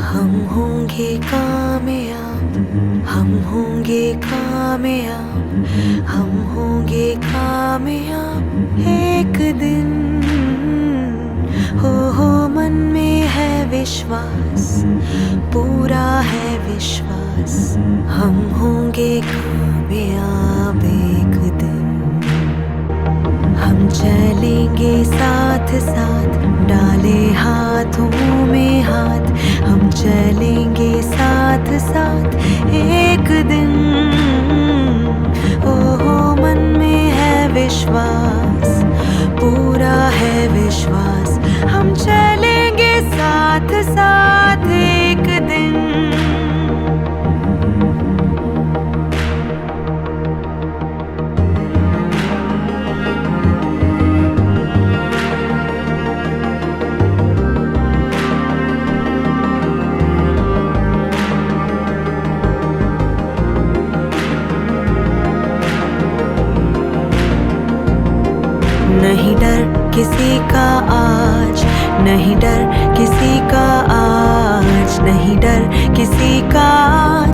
हम होंगे कामयाब, हम होंगे कामयाब, हम होंगे कामयाब एक दिन। हो मन में है विश्वास, पूरा है विश्वास, हम होंगे कामयाब एक दिन। हम चलेंगे साथ साथ, डाले हाथों में हाथ, हम चलेंगे साथ साथ एक दिन। हो मन में है विश्वास, पूरा है विश्वास, हम चलेंगे साथ साथ एक दिन। नहीं डर किसी का आज, नहीं डर किसी का आज, नहीं डर किसी का आज।